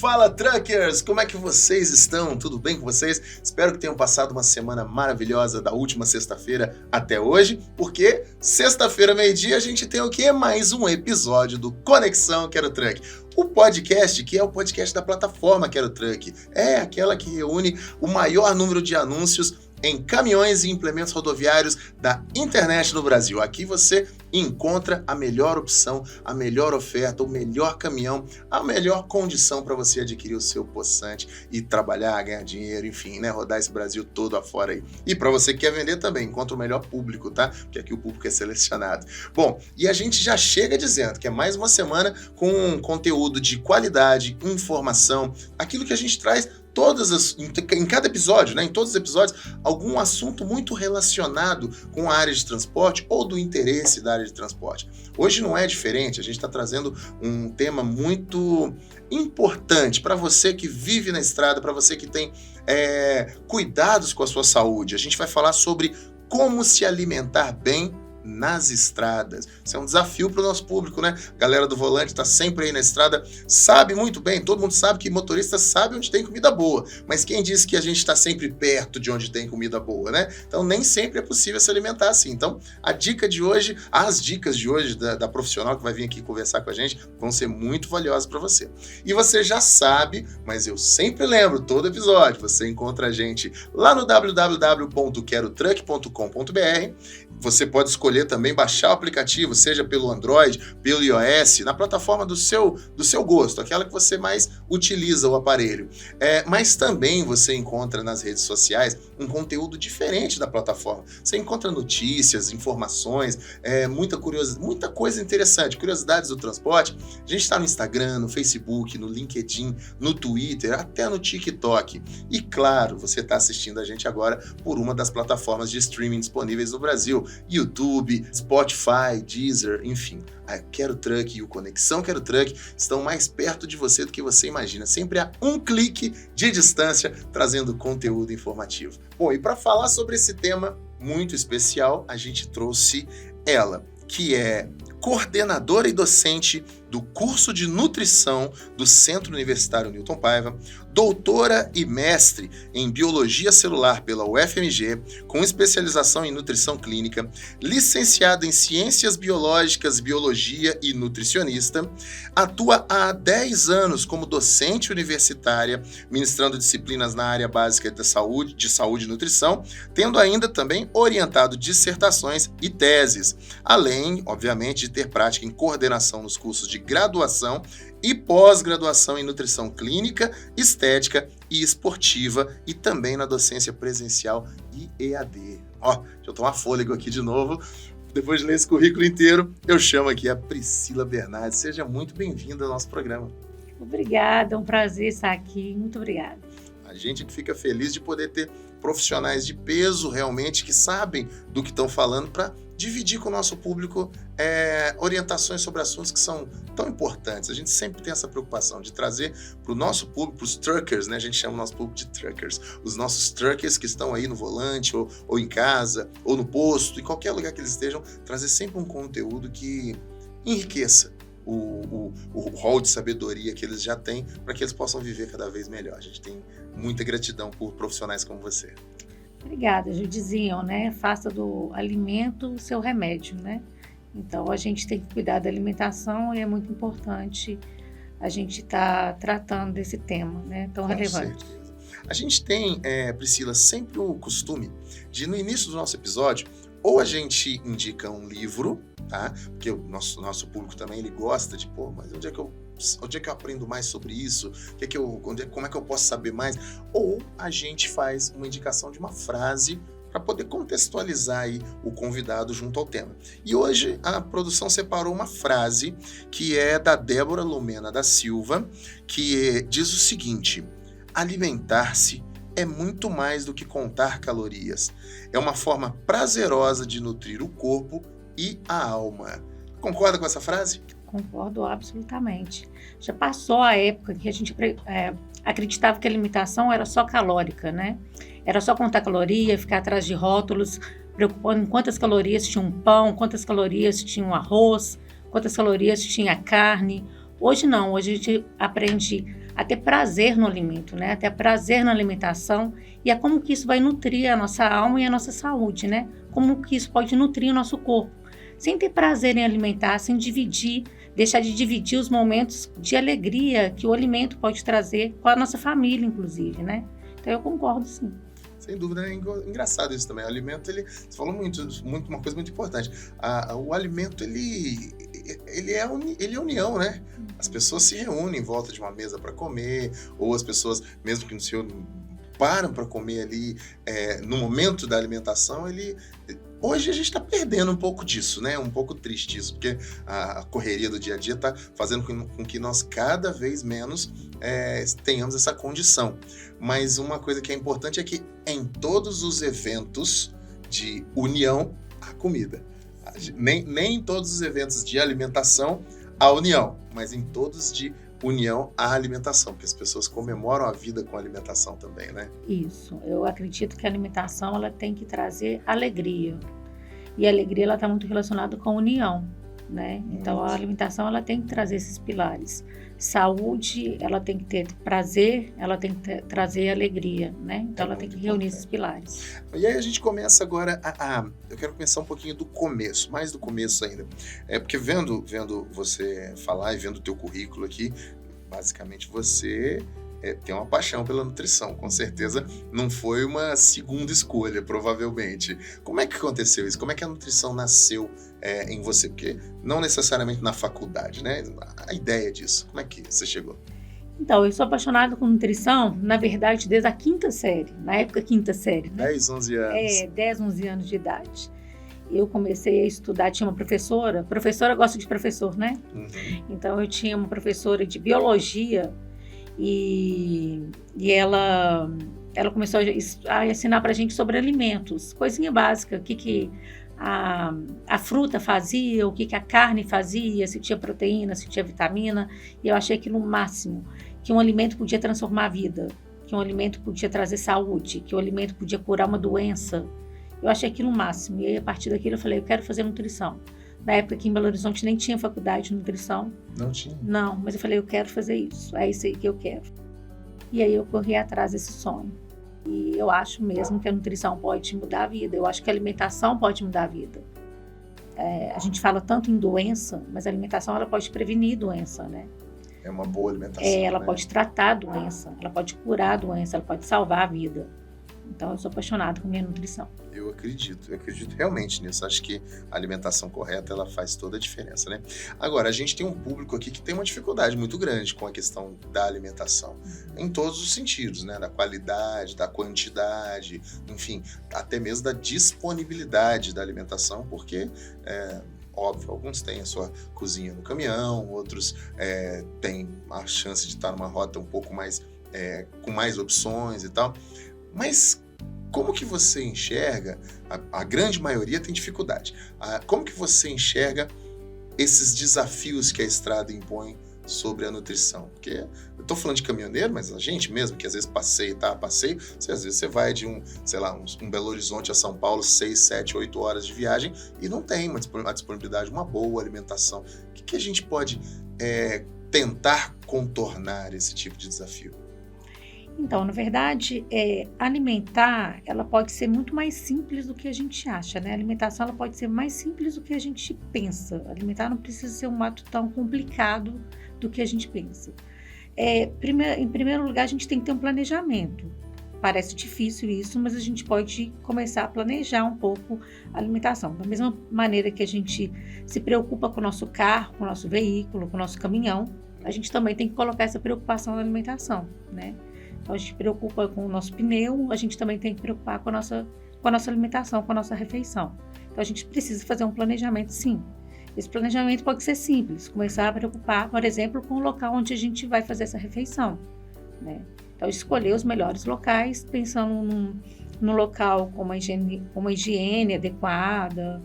Fala, Truckers! Como é que vocês estão? Tudo bem com vocês? Espero que tenham passado uma semana maravilhosa da última sexta-feira até hoje, porque sexta-feira, meio-dia, a gente tem o quê? Mais um episódio do Conexão Quero Truck. O podcast, que é o podcast da plataforma Quero Truck, é aquela que reúne o maior número de anúncios em caminhões e implementos rodoviários da internet no Brasil. Aqui você encontra a melhor opção, a melhor oferta, o melhor caminhão, a melhor condição para você adquirir o seu possante e trabalhar, ganhar dinheiro, enfim, né? Rodar esse Brasil todo afora aí. E para você que quer vender também, encontra o melhor público, tá? Porque aqui o público é selecionado. Bom, e a gente já chega dizendo que é mais uma semana com conteúdo de qualidade, informação, aquilo que a gente traz em cada episódio, né? Em todos os episódios, algum assunto muito relacionado com a área de transporte ou do interesse da área de transporte. Hoje não é diferente, a gente está trazendo um tema muito importante para você que vive na estrada, para você que tem cuidados com a sua saúde. A gente vai falar sobre como se alimentar bem nas estradas. Isso é um desafio para o nosso público, né? A galera do volante está sempre aí na estrada, sabe muito bem, todo mundo sabe que motorista sabe onde tem comida boa, mas quem disse que a gente está sempre perto de onde tem comida boa, né? Então nem sempre é possível se alimentar assim. Então as dicas de hoje da profissional que vai vir aqui conversar com a gente vão ser muito valiosas para você. E você já sabe, mas eu sempre lembro, todo episódio, você encontra a gente lá no www.querotruck.com.br. Você pode escolher também baixar o aplicativo, seja pelo Android, pelo iOS, na plataforma do seu gosto, aquela que você mais utiliza o aparelho. Mas também você encontra nas redes sociais um conteúdo diferente da plataforma. Você encontra notícias, informações, muita coisa interessante, curiosidades do transporte. A gente está no Instagram, no Facebook, no LinkedIn, no Twitter, até no TikTok. E claro, você está assistindo a gente agora por uma das plataformas de streaming disponíveis no Brasil, YouTube, Spotify, Deezer, enfim. A Quero Truck e o Conexão Quero Truck estão mais perto de você do que você imagina, sempre a um clique de distância, trazendo conteúdo informativo. Bom, e para falar sobre esse tema muito especial, a gente trouxe ela, que é coordenadora e docente do curso de nutrição do Centro Universitário Newton Paiva, doutora e mestre em biologia celular pela UFMG, com especialização em nutrição clínica, licenciada em ciências biológicas, biologia e nutricionista, atua há 10 anos como docente universitária, ministrando disciplinas na área básica de saúde e nutrição, tendo ainda também orientado dissertações e teses, além, obviamente, de ter prática em coordenação nos cursos de graduação e pós-graduação em nutrição clínica, estética e esportiva e também na docência presencial e EAD. Deixa eu tomar fôlego aqui de novo. Depois de ler esse currículo inteiro, eu chamo aqui a Priscila Bernardes. Seja muito bem-vinda ao nosso programa. Obrigada, é um prazer estar aqui. Muito obrigada. A gente que fica feliz de poder ter profissionais de peso realmente que sabem do que estão falando para dividir com o nosso público orientações sobre assuntos que são tão importantes. A gente sempre tem essa preocupação de trazer para o nosso público, para os truckers, né? A gente chama o nosso público de truckers. Os nossos truckers que estão aí no volante, ou em casa, ou no posto, em qualquer lugar que eles estejam, trazer sempre um conteúdo que enriqueça o rol de sabedoria que eles já têm para que eles possam viver cada vez melhor. A gente tem muita gratidão por profissionais como você. Obrigada, já diziam, né? Faça do alimento o seu remédio, né? Então, a gente tem que cuidar da alimentação e é muito importante a gente estar tratando desse tema, né? Tão relevante. Certeza. A gente tem, Priscila, sempre o costume de, no início do nosso episódio, ou a gente indica um livro, tá? Porque o nosso público também, ele gosta de, mas onde é que eu aprendo mais sobre isso? Como é que eu posso saber mais? Ou a gente faz uma indicação de uma frase para poder contextualizar aí o convidado junto ao tema. E hoje a produção separou uma frase que é da Débora Lumena da Silva, que diz o seguinte: alimentar-se é muito mais do que contar calorias. É uma forma prazerosa de nutrir o corpo e a alma. Concorda com essa frase? Concordo absolutamente. Já passou a época que a gente acreditava que a alimentação era só calórica, né? Era só contar caloria, ficar atrás de rótulos, preocupando em quantas calorias tinha um pão, quantas calorias tinha um arroz, quantas calorias tinha a carne. Hoje não, hoje a gente aprende a ter prazer no alimento, né? A ter prazer na alimentação e a como que isso vai nutrir a nossa alma e a nossa saúde, né? Como que isso pode nutrir o nosso corpo. Sem ter prazer em alimentar, sem dividir, deixar de dividir os momentos de alegria que o alimento pode trazer com a nossa família, inclusive, né? Então eu concordo, sim. Sem dúvida, é engraçado isso também. O alimento, você falou muito, uma coisa muito importante. O alimento, ele é união, né? As pessoas se reúnem em volta de uma mesa para comer, ou as pessoas, mesmo que não se param para comer ali, no momento da alimentação, hoje a gente está perdendo um pouco disso, né? Um pouco triste isso, porque a correria do dia a dia está fazendo com que nós cada vez menos tenhamos essa condição. Mas uma coisa que é importante é que em todos os eventos de união, há comida. Nem em todos os eventos de alimentação há união, mas em todos de união à alimentação, porque as pessoas comemoram a vida com a alimentação também, né? Isso, eu acredito que a alimentação ela tem que trazer alegria, e a alegria ela está muito relacionada com a união, né? Então a alimentação ela tem que trazer esses pilares. Saúde, ela tem que ter prazer, ela tem que trazer alegria, né? Então ela tem que reunir esses pilares. E aí a gente começa agora eu quero começar um pouquinho do começo, mais do começo ainda. Porque vendo você falar e vendo o teu currículo aqui, basicamente você tem uma paixão pela nutrição, com certeza não foi uma segunda escolha, provavelmente. Como é que aconteceu isso? Como é que a nutrição nasceu em você? Porque não necessariamente na faculdade, né? A ideia disso, como é que você chegou? Então, eu sou apaixonada por nutrição, na verdade, desde a quinta série, na época quinta série. Né? 10, 11 anos. 10, 11 anos de idade. Eu comecei a estudar, tinha uma professora gosta de professor, né? Uhum. Então, eu tinha uma professora de biologia e ela começou a ensinar pra gente sobre alimentos, coisinha básica, o que a fruta fazia, o que a carne fazia, se tinha proteína, se tinha vitamina, e eu achei aquilo o máximo, que um alimento podia transformar a vida, que um alimento podia trazer saúde, que o alimento podia curar uma doença. Eu achei aquilo o máximo, e aí a partir daquilo eu falei, eu quero fazer nutrição. Na época aqui em Belo Horizonte nem tinha faculdade de nutrição. Não tinha? Não, mas eu falei, eu quero fazer isso, é isso aí que eu quero. E aí eu corri atrás desse sonho. E eu acho mesmo que a nutrição pode mudar a vida, eu acho que a alimentação pode mudar a vida. A gente fala tanto em doença, mas a alimentação ela pode prevenir doença, né? É uma boa alimentação, ela né? pode tratar a doença, ela pode curar a doença, ela pode salvar a vida. Então, eu sou apaixonada por minha nutrição. Eu acredito realmente nisso. Acho que a alimentação correta, ela faz toda a diferença, né? Agora, a gente tem um público aqui que tem uma dificuldade muito grande com a questão da alimentação, em todos os sentidos, né? Da qualidade, da quantidade, enfim, até mesmo da disponibilidade da alimentação, porque óbvio, alguns têm a sua cozinha no caminhão, outros têm a chance de estar numa rota um pouco mais, com mais opções e tal. Mas como que você enxerga, a grande maioria tem dificuldade, como que você enxerga esses desafios que a estrada impõe sobre a nutrição? Porque eu tô falando de caminhoneiro, mas a gente mesmo, que às vezes passeio, às vezes você vai de um Belo Horizonte a São Paulo, 6, 7, 8 horas de viagem e não tem uma disponibilidade, uma boa alimentação. O que a gente pode tentar contornar esse tipo de desafio? Então, na verdade, alimentar, ela pode ser muito mais simples do que a gente acha, né? A alimentação, ela pode ser mais simples do que a gente pensa. Alimentar não precisa ser um ato tão complicado do que a gente pensa. Em primeiro lugar, a gente tem que ter um planejamento. Parece difícil isso, mas a gente pode começar a planejar um pouco a alimentação. Da mesma maneira que a gente se preocupa com o nosso carro, com o nosso veículo, com o nosso caminhão, a gente também tem que colocar essa preocupação na alimentação, né? Então, a gente se preocupa com o nosso pneu, a gente também tem que preocupar com a nossa alimentação, com a nossa refeição. Então, a gente precisa fazer um planejamento, sim. Esse planejamento pode ser simples, começar a preocupar, por exemplo, com o local onde a gente vai fazer essa refeição, né? Então, escolher os melhores locais, pensando num local com uma higiene adequada,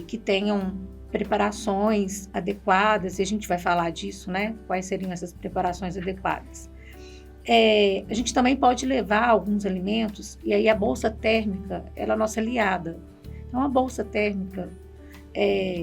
que tenham preparações adequadas, e a gente vai falar disso, né? Quais seriam essas preparações adequadas. A gente também pode levar alguns alimentos, e aí a bolsa térmica ela é a nossa aliada. Então, a bolsa térmica,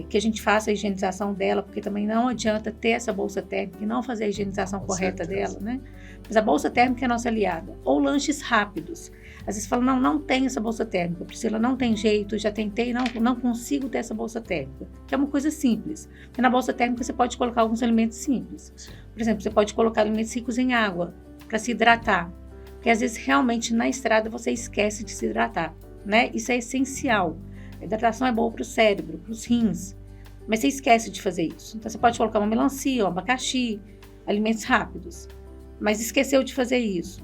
que a gente faça a higienização dela, porque também não adianta ter essa bolsa térmica e não fazer a higienização correta dela, né? Mas a bolsa térmica é a nossa aliada. Ou lanches rápidos. Às vezes fala, não tem essa bolsa térmica, Priscila, não tem jeito, já tentei, não consigo ter essa bolsa térmica. Que é uma coisa simples. Porque na bolsa térmica você pode colocar alguns alimentos simples. Por exemplo, você pode colocar alimentos ricos em água, para se hidratar. Porque às vezes realmente na estrada você esquece de se hidratar, né? Isso é essencial. A hidratação é boa para o cérebro, para os rins, mas você esquece de fazer isso. Então você pode colocar uma melancia, um abacaxi, alimentos rápidos, mas esqueceu de fazer isso.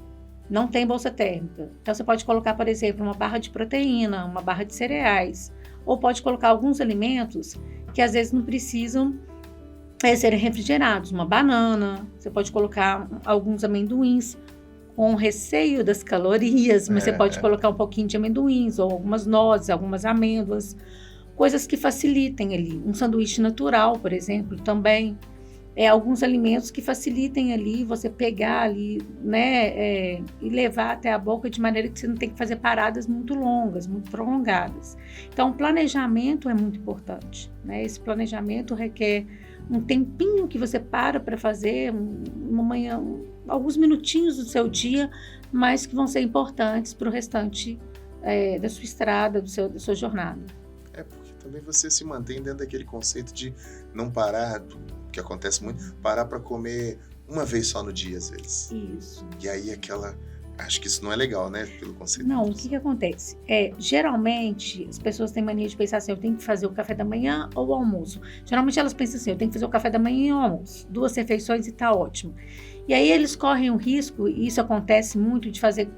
Não tem bolsa térmica. Então você pode colocar, por exemplo, uma barra de proteína, uma barra de cereais, ou pode colocar alguns alimentos que às vezes não precisam serem refrigerados, uma banana, você pode colocar alguns amendoins, com receio das calorias, mas você pode colocar um pouquinho de amendoins, ou algumas nozes, algumas amêndoas, coisas que facilitem ali. Um sanduíche natural, por exemplo, também. Alguns alimentos que facilitem ali você pegar ali, né, e levar até a boca de maneira que você não tem que fazer paradas muito longas, muito prolongadas. Então, o planejamento é muito importante, né? Esse planejamento requer um tempinho que você para fazer, uma manhã, alguns minutinhos do seu dia, mas que vão ser importantes para o restante da sua estrada, da sua jornada. Porque também você se mantém dentro daquele conceito de não parar, que acontece muito, parar para comer uma vez só no dia, às vezes. Isso. E aí acho que isso não é legal, né, pelo conceito. Não, o que acontece? Geralmente, as pessoas têm mania de pensar assim, eu tenho que fazer o café da manhã ou o almoço. Geralmente elas pensam assim, eu tenho que fazer o café da manhã e o almoço. 2 refeições e tá ótimo. E aí eles correm o risco, e isso acontece muito, de fazer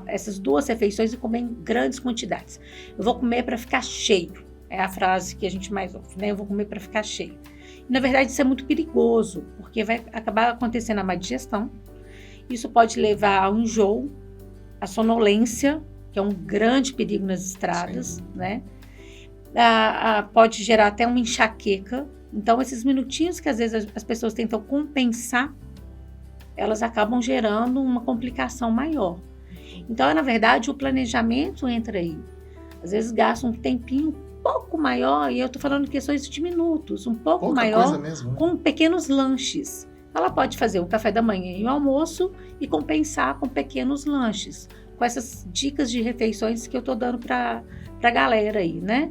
essas 2 refeições e comer em grandes quantidades. Eu vou comer para ficar cheio. É a frase que a gente mais ouve, né? Eu vou comer para ficar cheio. E, na verdade, isso é muito perigoso, porque vai acabar acontecendo a má digestão. Isso pode levar ao enjoo, à sonolência, que é um grande perigo nas estradas, né? Pode gerar até uma enxaqueca. Então, esses minutinhos que às vezes as pessoas tentam compensar, elas acabam gerando uma complicação maior. Então, na verdade, o planejamento entra aí. Às vezes gasta um tempinho um pouco maior, e eu estou falando questões de minutos, um pouco Pouca maior, coisa mesmo, né? com pequenos lanches. Ela pode fazer o café da manhã e o almoço e compensar com pequenos lanches, com essas dicas de refeições que eu estou dando para a galera aí, né?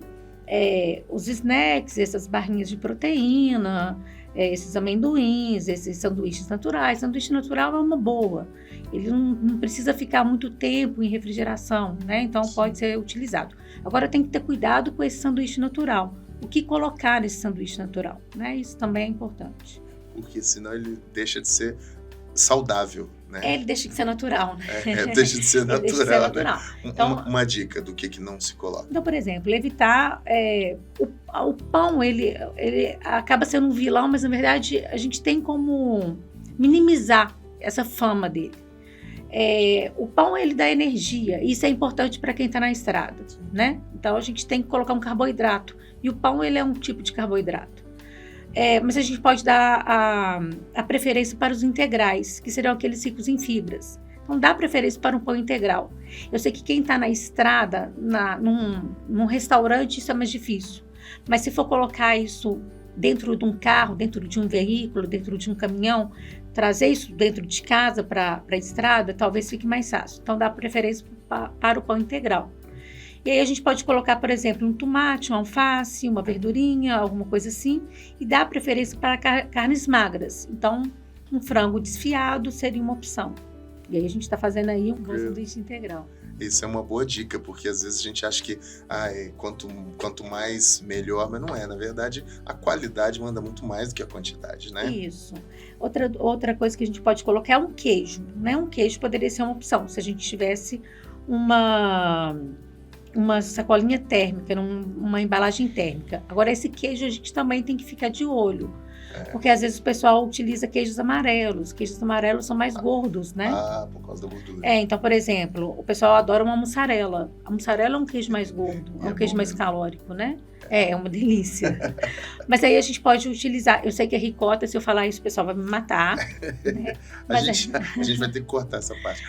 Os snacks, essas barrinhas de proteína, esses amendoins, esses sanduíches naturais. Sanduíche natural é uma boa. Ele não precisa ficar muito tempo em refrigeração, né? Então pode ser utilizado. Agora tem que ter cuidado com esse sanduíche natural. O que colocar nesse sanduíche natural, né? Isso também é importante. Porque senão ele deixa de ser saudável, né? Ele deixa de ser natural, né? Deixa de ser natural, deixa de ser natural. Né? Então, uma dica do que não se coloca. Então, por exemplo, evitar o pão, ele acaba sendo um vilão, mas na verdade a gente tem como minimizar essa fama dele. O pão, ele dá energia, isso é importante para quem está na estrada, né? Então a gente tem que colocar um carboidrato, e o pão, ele é um tipo de carboidrato. Mas a gente pode dar a preferência para os integrais, que seriam aqueles ricos em fibras. Então, dá preferência para um pão integral. Eu sei que quem está na estrada, num restaurante, isso é mais difícil. Mas se for colocar isso dentro de um carro, dentro de um veículo, dentro de um caminhão, trazer isso dentro de casa para a estrada, talvez fique mais fácil. Então, dá preferência para o pão integral. E aí a gente pode colocar, por exemplo, um tomate, um alface, uma verdurinha, alguma coisa assim, e dar preferência para carnes magras. Então, um frango desfiado seria uma opção. E aí a gente está fazendo aí um bom sanduíche integral. Isso é uma boa dica, porque às vezes a gente acha que quanto mais melhor, mas não é. Na verdade, a qualidade manda muito mais do que a quantidade, né? Isso. Outra coisa que a gente pode colocar é um queijo, né? Um queijo poderia ser uma opção, se a gente tivesse uma sacolinha térmica, uma embalagem térmica. Agora, esse queijo a gente também tem que ficar de olho, porque às vezes o pessoal utiliza queijos amarelos. Queijos amarelos são mais gordos, né? Por causa da gordura. Então, por exemplo, o pessoal adora uma mussarela. A mussarela é um queijo mais gordo, é um queijo mais calórico, né? É uma delícia. Mas aí a gente pode utilizar. Eu sei que a ricota, se eu falar isso, o pessoal vai me matar. Né? A gente vai ter que cortar essa parte.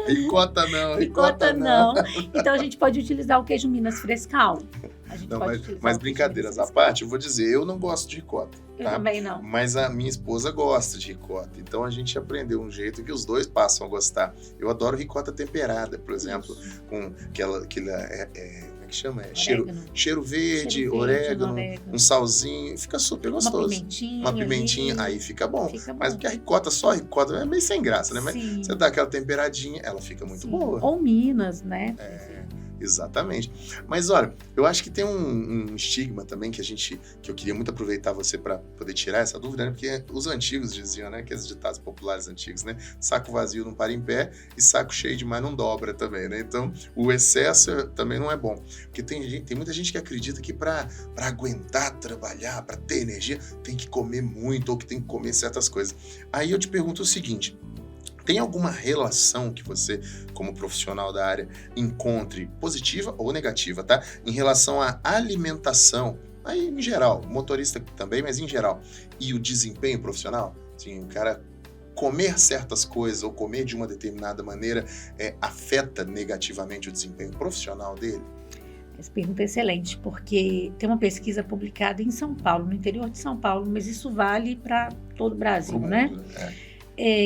Ricota não. Então a gente pode utilizar o queijo Minas Frescal. A gente Não, pode utilizar mas o brincadeiras à peixe parte, eu vou dizer, eu não gosto de ricota, Eu tá? também não. Mas a minha esposa gosta de ricota. Então a gente aprendeu um jeito que os dois passam a gostar. Eu adoro ricota temperada, por exemplo, Isso. com aquele como é que chama? Cheiro verde, Cheiro verde, orégano, orégano. um salzinho, fica super gostoso. Uma pimentinha, aí fica bom. Fica bom. Mas porque a ricota, só a ricota, é meio sem graça, né? Mas Sim. você dá aquela temperadinha, ela fica muito Sim. boa. Ou Minas, né? Exatamente. Mas olha, eu acho que tem um estigma também que eu queria muito aproveitar você para poder tirar essa dúvida, né? Porque os antigos diziam, né? Aqueles ditados populares antigos, né? Saco vazio não para em pé e saco cheio demais não dobra também, né? Então, o excesso também não é bom. Porque tem muita gente que acredita que para aguentar trabalhar, para ter energia, tem que comer muito ou que tem que comer certas coisas. Aí eu te pergunto o seguinte: tem alguma relação que você, como profissional da área, encontre positiva ou negativa, tá? Em relação à alimentação, aí em geral, motorista também, mas em geral, e o desempenho profissional? Assim, o cara comer certas coisas ou comer de uma determinada maneira afeta negativamente o desempenho profissional dele? Essa pergunta é excelente, porque tem uma pesquisa publicada em São Paulo, no interior de São Paulo, mas isso vale para todo o Brasil, Pro né? mundo, né?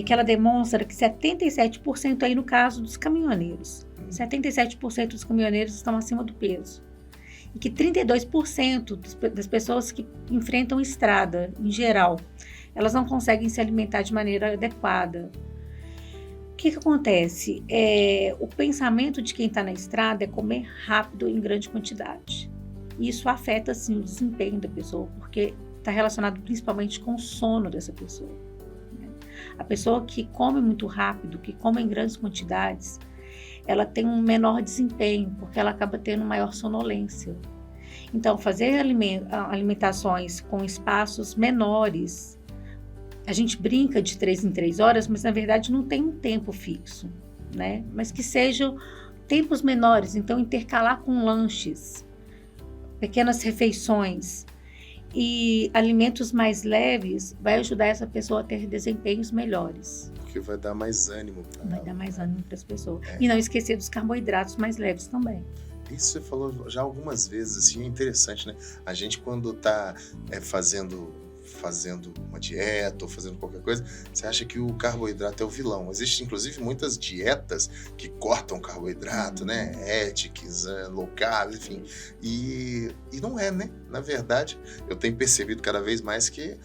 Que ela demonstra que 77% aí no caso dos caminhoneiros, 77% dos caminhoneiros estão acima do peso. E que 32% das pessoas que enfrentam estrada, em geral, elas não conseguem se alimentar de maneira adequada. O que acontece? O pensamento de quem está na estrada é comer rápido em grande quantidade. E isso afeta, sim, o desempenho da pessoa, porque está relacionado principalmente com o sono dessa pessoa. A pessoa que come muito rápido, que come em grandes quantidades, ela tem um menor desempenho, porque ela acaba tendo maior sonolência. Então, fazer alimentações com espaços menores, a gente brinca de 3 em 3 horas, mas na verdade não tem um tempo fixo, né? Mas que sejam tempos menores, então intercalar com lanches, pequenas refeições, e alimentos mais leves vai ajudar essa pessoa a ter desempenhos melhores. Porque vai dar mais ânimo para ela. Vai dar mais ânimo para as pessoas. E não esquecer dos carboidratos mais leves também. Isso você falou já algumas vezes, assim, é interessante, né? A gente quando tá fazendo uma dieta ou fazendo qualquer coisa, você acha que o carboidrato é o vilão. Existem, inclusive, muitas dietas que cortam carboidrato, né? Atkins, low carb, enfim. E não é, né? Na verdade, eu tenho percebido cada vez mais que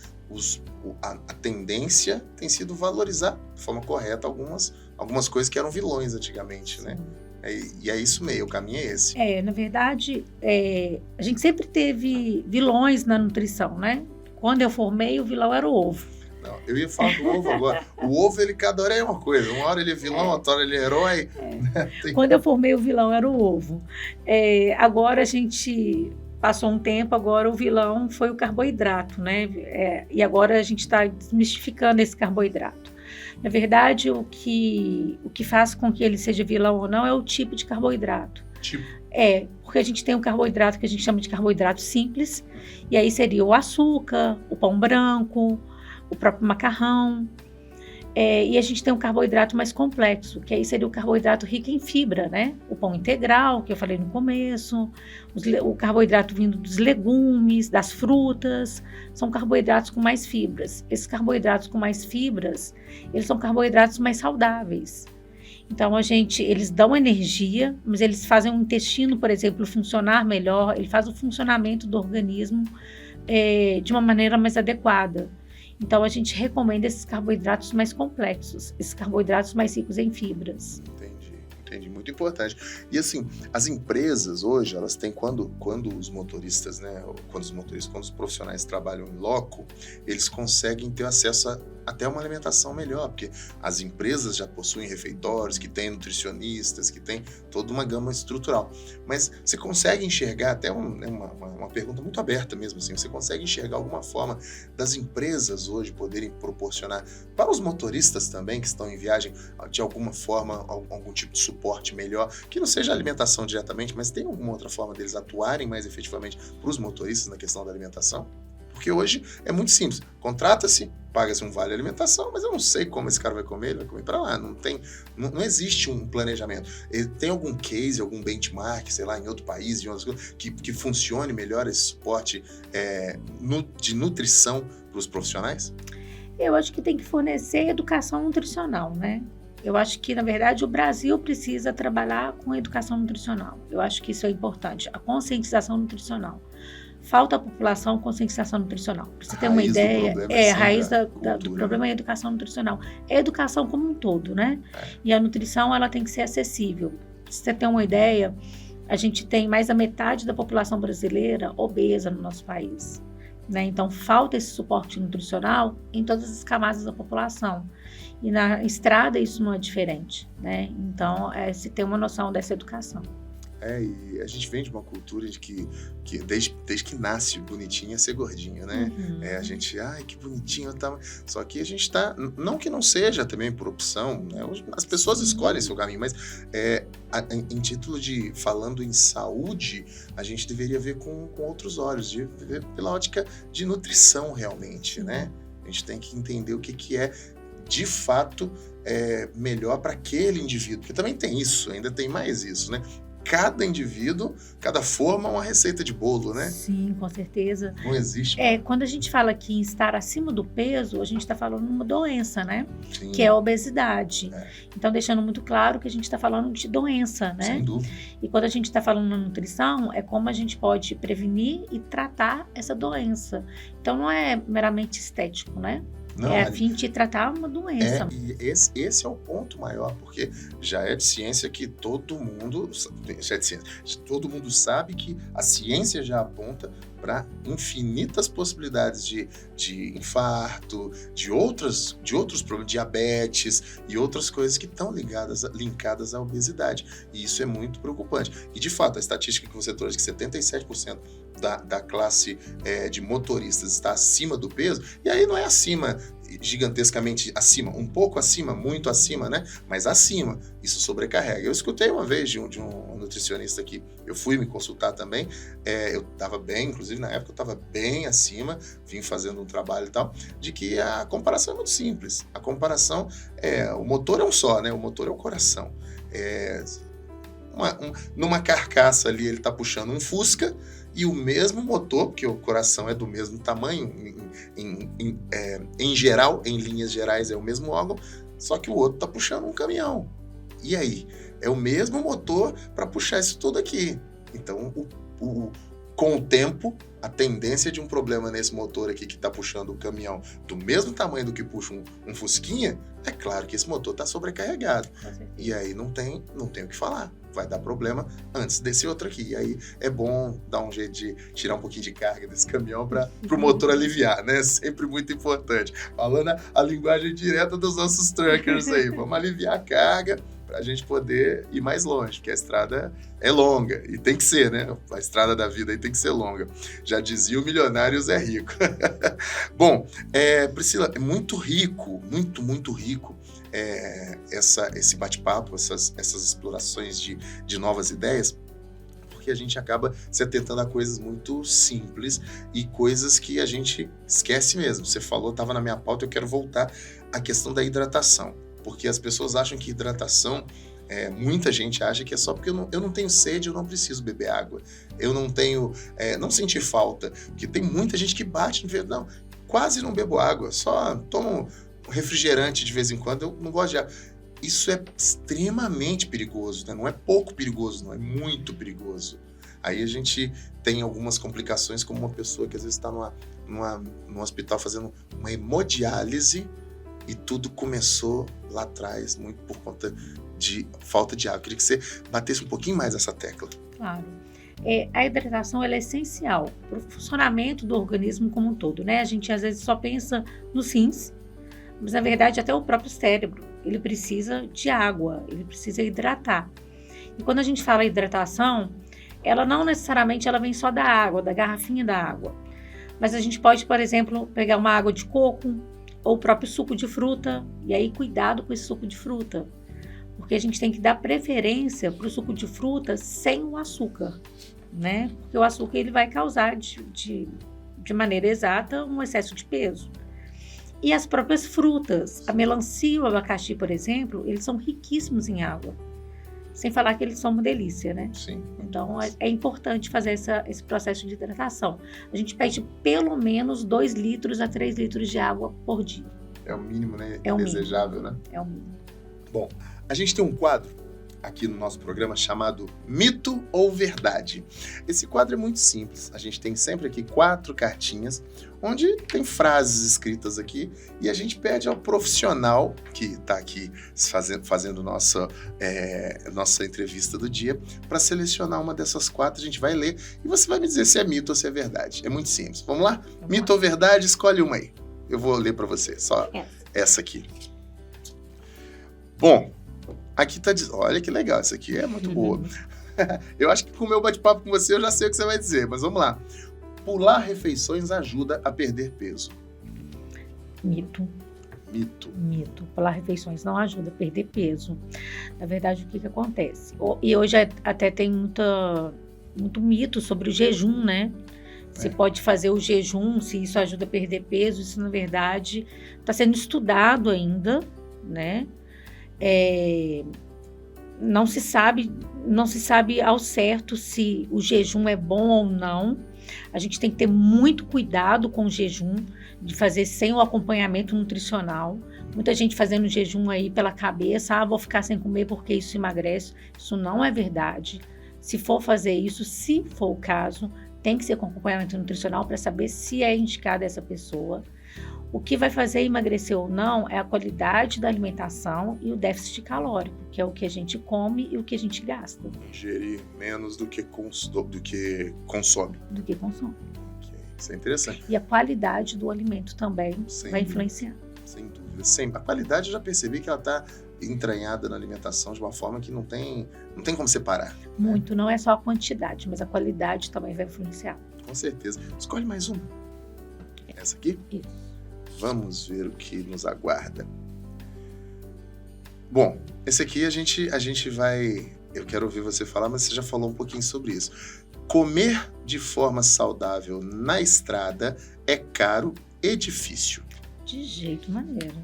a tendência tem sido valorizar de forma correta algumas coisas que eram vilões antigamente, né? E é isso mesmo, o caminho é esse. Na verdade, a gente sempre teve vilões na nutrição, né? Quando eu formei, o vilão era o ovo. Não, eu ia falar do ovo agora. O ovo, ele cada hora é uma coisa. Uma hora ele é vilão, outra hora ele é herói. Quando eu formei, o vilão era o ovo. Agora a gente passou um tempo, agora o vilão foi o carboidrato, né? E agora a gente está desmistificando esse carboidrato. Na verdade, o que faz com que ele seja vilão ou não é o tipo de carboidrato. Porque a gente tem um carboidrato que a gente chama de carboidrato simples, e aí seria o açúcar, o pão branco, o próprio macarrão, e a gente tem um carboidrato mais complexo, que aí seria o carboidrato rico em fibra, né? O pão integral, que eu falei no começo, o carboidrato vindo dos legumes, das frutas, são carboidratos com mais fibras. Esses carboidratos com mais fibras, eles são carboidratos mais saudáveis. Então, eles dão energia, mas eles fazem o intestino, por exemplo, funcionar melhor, ele faz o funcionamento do organismo de uma maneira mais adequada. Então, a gente recomenda esses carboidratos mais complexos, esses carboidratos mais ricos em fibras. Entendi, muito importante. E assim, as empresas hoje, elas têm, quando os motoristas, né, quando os profissionais trabalham em loco, eles conseguem ter acesso até uma alimentação melhor, porque as empresas já possuem refeitórios, que têm nutricionistas, que têm toda uma gama estrutural. Mas você consegue enxergar, até uma pergunta muito aberta mesmo, assim, você consegue enxergar alguma forma das empresas hoje poderem proporcionar para os motoristas também que estão em viagem, de alguma forma, algum tipo de suporte melhor, que não seja alimentação diretamente, mas tem alguma outra forma deles atuarem mais efetivamente para os motoristas na questão da alimentação? Porque hoje é muito simples. Contrata-se, paga-se um vale alimentação, mas eu não sei como esse cara vai comer, ele vai comer para lá. Não existe um planejamento. Tem algum case, algum benchmark, sei lá, em outro país, em outras coisas, que funcione melhor esse suporte de nutrição para os profissionais? Eu acho que tem que fornecer educação nutricional, né? Eu acho que, na verdade, o Brasil precisa trabalhar com educação nutricional. Eu acho que isso é importante. A conscientização nutricional. Falta à população conscientização nutricional. Para você ter uma ideia, a raiz do problema é a educação nutricional. É a educação como um todo, né? E a nutrição, ela tem que ser acessível. Para você ter uma ideia, a gente tem mais da metade da população brasileira obesa no nosso país. Né? Então, falta esse suporte nutricional em todas as camadas da população. E na estrada isso não é diferente, né? Então, se tem uma noção dessa educação. E a gente vem de uma cultura de que desde que nasce bonitinho é ser gordinho, né? Uhum. A gente, que bonitinho, tá? Só que a gente tá, não que não seja também por opção, né? As pessoas escolhem seu caminho, mas em título de falando em saúde, a gente deveria ver com outros olhos, de ver pela ótica de nutrição realmente, né? A gente tem que entender o que é de fato melhor para aquele indivíduo, porque também tem isso, ainda tem mais isso, né? Cada indivíduo, cada forma é uma receita de bolo, né? Sim, com certeza. Não existe. Quando a gente fala aqui em estar acima do peso, a gente está falando de uma doença, né? Sim. Que é a obesidade. Então, deixando muito claro que a gente está falando de doença, né? Sem dúvida. E quando a gente está falando na nutrição, é como a gente pode prevenir e tratar essa doença. Então, não é meramente estético, né? Não, a fim de tratar uma doença. E esse é o ponto maior, porque já é de ciência que todo mundo sabe que a ciência já aponta para infinitas possibilidades de infarto, de outros problemas, diabetes e outras coisas que estão linkadas à obesidade. E isso é muito preocupante. E, de fato, a estatística que você trouxe, que 77% da classe de motoristas está acima do peso, e aí não é acima, gigantescamente acima, um pouco acima, muito acima, né? Mas acima, isso sobrecarrega. Eu escutei uma vez de um nutricionista que eu fui me consultar também, eu estava bem, inclusive na época eu estava bem acima, vim fazendo um trabalho e tal, de que a comparação é muito simples. A comparação o motor é um só, né? O motor é o coração. Numa carcaça ali ele está puxando um Fusca, e o mesmo motor, porque o coração é do mesmo tamanho, em geral, em linhas gerais é o mesmo órgão, só que o outro está puxando um caminhão. E aí? É o mesmo motor para puxar isso tudo aqui. Então, com o tempo, a tendência de um problema nesse motor aqui que está puxando o caminhão do mesmo tamanho do que puxa um Fusquinha, é claro que esse motor está sobrecarregado. E aí não tem o que falar. Vai dar problema antes desse outro aqui. E aí é bom dar um jeito de tirar um pouquinho de carga desse caminhão para o motor aliviar, né? Sempre muito importante. Falando a linguagem direta dos nossos truckers aí. Vamos aliviar a carga para a gente poder ir mais longe, porque a estrada é longa e tem que ser, né? A estrada da vida aí tem que ser longa. Já dizia o milionário Zé Rico. Bom, Priscila, é muito rico, muito rico esse bate-papo, essas explorações de novas ideias, porque a gente acaba se atentando a coisas muito simples e coisas que a gente esquece mesmo. Você falou, estava na minha pauta, eu quero voltar à questão da hidratação, porque as pessoas acham que hidratação, muita gente acha que é só porque eu não tenho sede, eu não preciso beber água, eu não tenho, não sentir falta, porque tem muita gente que bate no vento, não, quase não bebo água, só tomo refrigerante de vez em quando, eu não gosto de água. Isso é extremamente perigoso, né? Não é pouco perigoso, não, é muito perigoso. Aí a gente tem algumas complicações, como uma pessoa que às vezes está num hospital fazendo uma hemodiálise e tudo começou lá atrás, muito por conta de falta de água. Eu queria que você batesse um pouquinho mais essa tecla. Claro. A hidratação ela é essencial para o funcionamento do organismo como um todo, né? A gente às vezes só pensa nos rins, mas na verdade até o próprio cérebro, ele precisa de água, ele precisa hidratar. E quando a gente fala hidratação, ela não necessariamente ela vem só da água, da garrafinha da água. Mas a gente pode, por exemplo, pegar uma água de coco ou o próprio suco de fruta, e aí cuidado com esse suco de fruta, porque a gente tem que dar preferência para o suco de fruta sem o açúcar, né? Porque o açúcar ele vai causar de maneira exata, um excesso de peso. E as próprias frutas, a melancia e o abacaxi, por exemplo, eles são riquíssimos em água. Sem falar que eles são uma delícia, né? Sim. Então, é importante fazer esse processo de hidratação. A gente pede pelo menos 2 litros a 3 litros de água por dia. É o mínimo, né? É o desejável, mínimo. né? É o mínimo. Bom, a gente tem um quadro aqui no nosso programa chamado Mito ou Verdade. Esse quadro é muito simples. A gente tem sempre aqui 4 cartinhas, onde tem frases escritas aqui, e a gente pede ao profissional que está aqui fazendo nossa entrevista do dia, para selecionar uma dessas 4, a gente vai ler, e você vai me dizer se é mito ou se é verdade. É muito simples. Vamos lá? Mito ou verdade? Escolhe uma aí. Eu vou ler para você, só essa aqui. Bom, aqui tá dizendo, olha que legal, essa aqui é muito boa. Eu acho que com o meu bate-papo com você eu já sei o que você vai dizer, mas vamos lá. Pular refeições ajuda a perder peso. Mito. Pular refeições não ajuda a perder peso. Na verdade, o que acontece? E hoje até tem muito mito sobre o jejum, né? Você pode fazer o jejum, se isso ajuda a perder peso. Isso, na verdade, está sendo estudado ainda, né? Não se sabe ao certo se o jejum é bom ou não. A gente tem que ter muito cuidado com o jejum, de fazer sem o acompanhamento nutricional. Muita gente fazendo jejum aí pela cabeça, vou ficar sem comer porque isso emagrece. Isso não é verdade. Se for fazer isso, se for o caso, tem que ser com acompanhamento nutricional para saber se é indicada essa pessoa. O que vai fazer emagrecer ou não é a qualidade da alimentação e o déficit calórico, que é o que a gente come e o que a gente gasta. Ingerir menos do que consome. Okay. Isso é interessante. E a qualidade do alimento também vai influenciar. Sem dúvida. A qualidade eu já percebi que ela está entranhada na alimentação de uma forma que não tem como separar. Muito, não é só a quantidade, mas a qualidade também vai influenciar. Com certeza. Escolhe mais uma. Essa aqui? Isso. Vamos ver o que nos aguarda. Bom, esse aqui a gente vai... Eu quero ouvir você falar, mas você já falou um pouquinho sobre isso. Comer de forma saudável na estrada é caro e difícil. De jeito maneiro.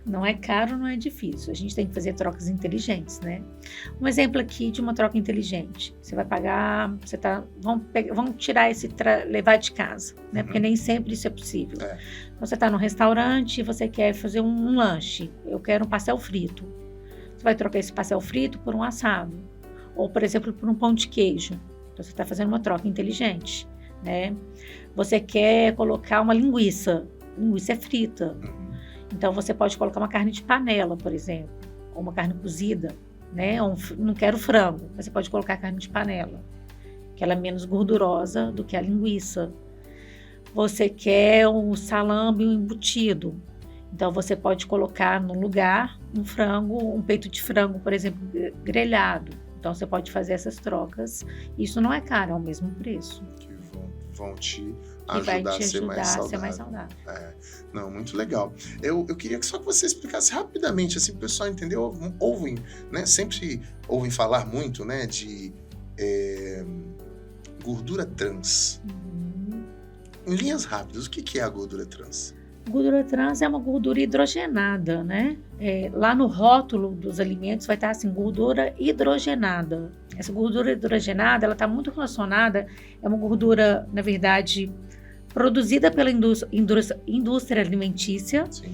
Não é caro, não é difícil. A gente tem que fazer trocas inteligentes, né? Um exemplo aqui de uma troca inteligente. Você vai pagar, vamos tirar levar de casa, né? Porque nem sempre isso é possível. Então, você está no restaurante e você quer fazer um lanche. Eu quero um pastel frito. Você vai trocar esse pastel frito por um assado. Ou, por exemplo, por um pão de queijo. Então, você está fazendo uma troca inteligente, né? Você quer colocar uma linguiça é frita. Então, você pode colocar uma carne de panela, por exemplo, ou uma carne cozida, né? Não quero frango, mas você pode colocar carne de panela, que ela é menos gordurosa do que a linguiça. Você quer um salame e um embutido, então você pode colocar no lugar um peito de frango, por exemplo, grelhado. Então, você pode fazer essas trocas. Isso não é caro, é o mesmo preço. Que vão te ajudar a ser mais saudável. Não, muito legal. Eu queria só que você explicasse rapidamente, assim, o pessoal entendeu, sempre ouvem falar muito, né, de gordura trans. Em linhas rápidas, o que é a gordura trans? Gordura trans é uma gordura hidrogenada, né? Lá no rótulo dos alimentos vai estar assim, gordura hidrogenada. Essa gordura hidrogenada, ela está muito relacionada, é uma gordura, na verdade, produzida pela indústria alimentícia. Sim.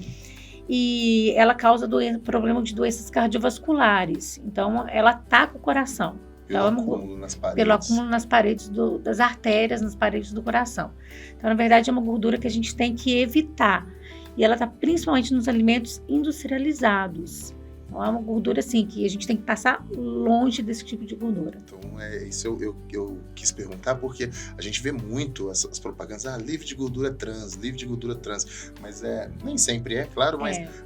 E ela causa problema de doenças cardiovasculares. Então, ela ataca o coração. Pelo acúmulo nas paredes. Pelo acúmulo nas paredes das artérias, nas paredes do coração. Então, na verdade, é uma gordura que a gente tem que evitar. E ela está principalmente nos alimentos industrializados. Então, é uma gordura, assim, que a gente tem que passar longe desse tipo de gordura. Então, isso eu quis perguntar, porque a gente vê muito as propagandas, livre de gordura trans, mas nem sempre é, claro,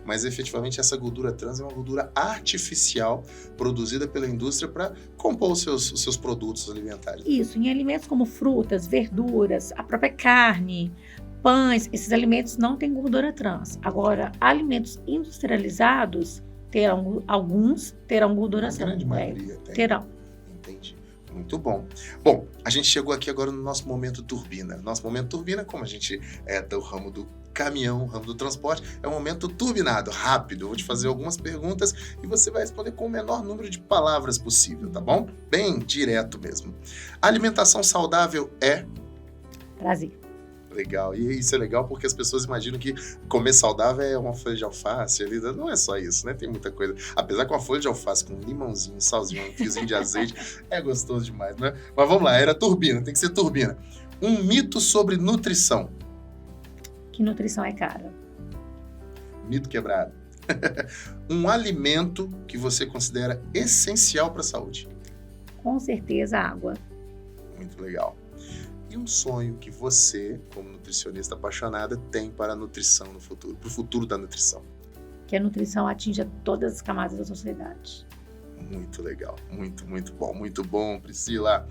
mas efetivamente essa gordura trans é uma gordura artificial produzida pela indústria para compor os seus produtos alimentares. Isso, em alimentos como frutas, verduras, a própria carne, pães, esses alimentos não têm gordura trans. Agora, alimentos industrializados, alguns terão gordura trans. A grande maioria terão. Entendi. Muito bom. Bom, a gente chegou aqui agora no nosso momento turbina. Nosso momento turbina, como a gente é do ramo do caminhão, ramo do transporte, é um momento turbinado, rápido. Eu vou te fazer algumas perguntas e você vai responder com o menor número de palavras possível, tá bom? Bem direto mesmo. Alimentação saudável é? Prazer. Legal. E isso é legal porque as pessoas imaginam que comer saudável é uma folha de alface. Ali não é só isso, né? Tem muita coisa. Apesar que uma folha de alface com limãozinho, salzinho, um fiozinho de azeite é gostoso demais, né? Mas vamos lá, era turbina, tem que ser turbina. Um mito sobre nutrição. Que nutrição é cara. Mito quebrado. Um alimento que você considera essencial para a saúde. Com certeza, água. Muito legal. E um sonho que você, como nutricionista apaixonada, tem para a nutrição no futuro, para o futuro da nutrição. Que a nutrição atinja todas as camadas da sociedade. Muito legal, muito bom, Priscila.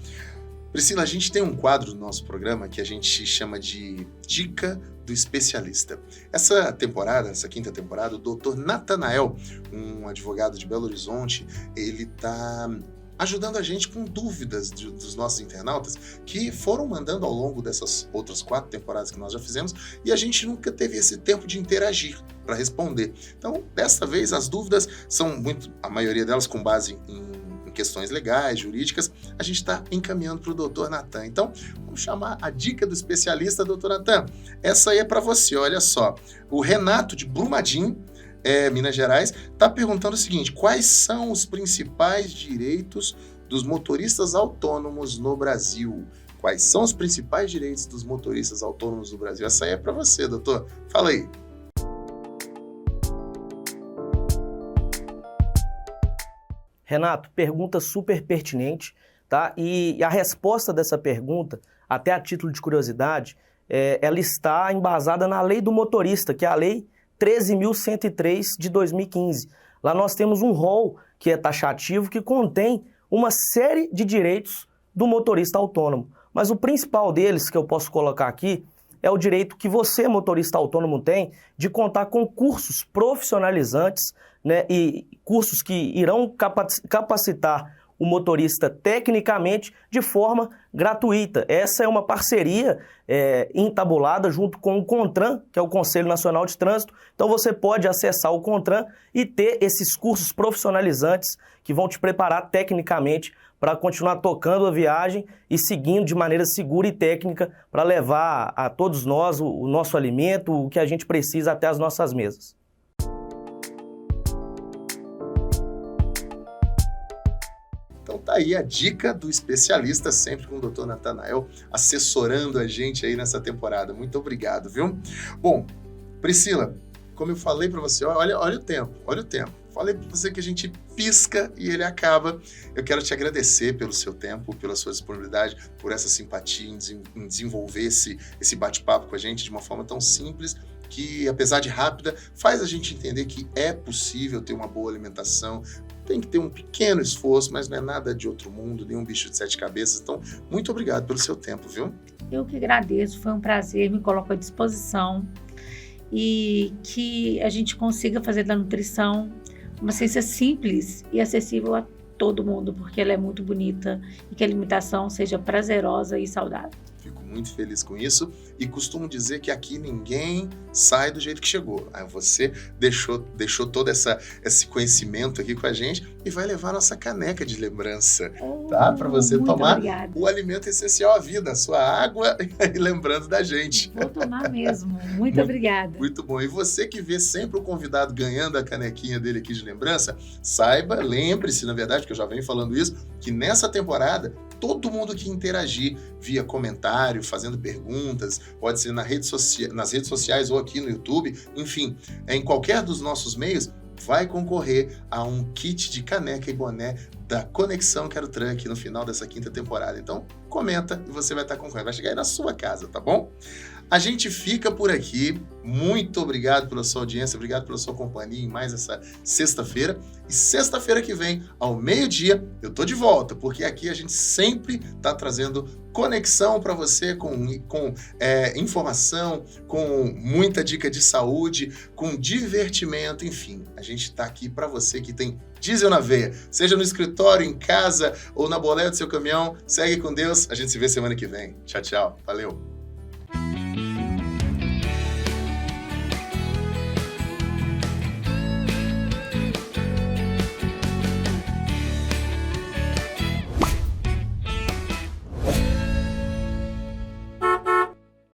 Priscila, a gente tem um quadro no nosso programa que a gente chama de Dica do Especialista. Essa temporada, essa quinta temporada, o Dr. Natanael, um advogado de Belo Horizonte, ele está ajudando a gente com dúvidas dos nossos internautas que foram mandando ao longo dessas outras 4 temporadas que nós já fizemos e a gente nunca teve esse tempo de interagir para responder. Então, dessa vez, as dúvidas são a maioria delas com base em questões legais, jurídicas, a gente está encaminhando para o Dr. Natan. Então, vamos chamar a dica do especialista, Dr. Natan. Essa aí é para você, olha só. O Renato de Brumadinho, Minas Gerais, está perguntando o seguinte: quais são os principais direitos dos motoristas autônomos no Brasil? Quais são os principais direitos dos motoristas autônomos no Brasil? Essa aí é para você, doutor. Fala aí. Renato, pergunta super pertinente, tá? E a resposta dessa pergunta, até a título de curiosidade, ela está embasada na lei do motorista, que é a lei 13.103 de 2015. Lá nós temos um rol que é taxativo, que contém uma série de direitos do motorista autônomo. Mas o principal deles, que eu posso colocar aqui, é o direito que você, motorista autônomo, tem de contar com cursos profissionalizantes, né, e cursos que irão capacitar o motorista tecnicamente de forma gratuita. Essa é uma parceria entabulada junto com o CONTRAN, que é o Conselho Nacional de Trânsito. Então você pode acessar o CONTRAN e ter esses cursos profissionalizantes que vão te preparar tecnicamente para continuar tocando a viagem e seguindo de maneira segura e técnica para levar a todos nós o nosso alimento, o que a gente precisa até as nossas mesas. Então tá aí a dica do especialista, sempre com o Dr. Natanael assessorando a gente aí nessa temporada. Muito obrigado, viu? Bom, Priscila, como eu falei para você, olha o tempo. Falei para você que a gente pisca e ele acaba. Eu quero te agradecer pelo seu tempo, pela sua disponibilidade, por essa simpatia em desenvolver esse bate-papo com a gente de uma forma tão simples, que, apesar de rápida, faz a gente entender que é possível ter uma boa alimentação. Tem que ter um pequeno esforço, mas não é nada de outro mundo, nenhum bicho de 7 cabeças. Então, muito obrigado pelo seu tempo, viu? Eu que agradeço, foi um prazer, me coloco à disposição e que a gente consiga fazer da nutrição uma ciência simples e acessível a todo mundo, porque ela é muito bonita e que a alimentação seja prazerosa e saudável. Fico muito feliz com isso e costumo dizer que aqui ninguém sai do jeito que chegou. Aí você deixou todo esse conhecimento aqui com a gente e vai levar a nossa caneca de lembrança, tá? Para você tomar o alimento essencial à vida, a sua água, e lembrando da gente. Vou tomar mesmo. Muito obrigada. Muito bom. E você que vê sempre o convidado ganhando a canequinha dele aqui de lembrança, saiba, lembre-se, na verdade, que eu já venho falando isso, que nessa temporada todo mundo que interagir via comentário, fazendo perguntas, pode ser nas redes sociais ou aqui no YouTube, enfim, em qualquer dos nossos meios, vai concorrer a um kit de caneca e boné da Conexão Quero Truck no final dessa quinta temporada. Então, comenta e você vai estar concorrendo. Vai chegar aí na sua casa, tá bom? A gente fica por aqui. Muito obrigado pela sua audiência, obrigado pela sua companhia em mais essa sexta-feira. E sexta-feira que vem, ao meio-dia, eu tô de volta, porque aqui a gente sempre tá trazendo conexão para você com informação, com muita dica de saúde, com divertimento, enfim. A gente tá aqui para você que tem diesel na veia, seja no escritório, em casa ou na boleta do seu caminhão. Segue com Deus, a gente se vê semana que vem. Tchau, tchau. Valeu.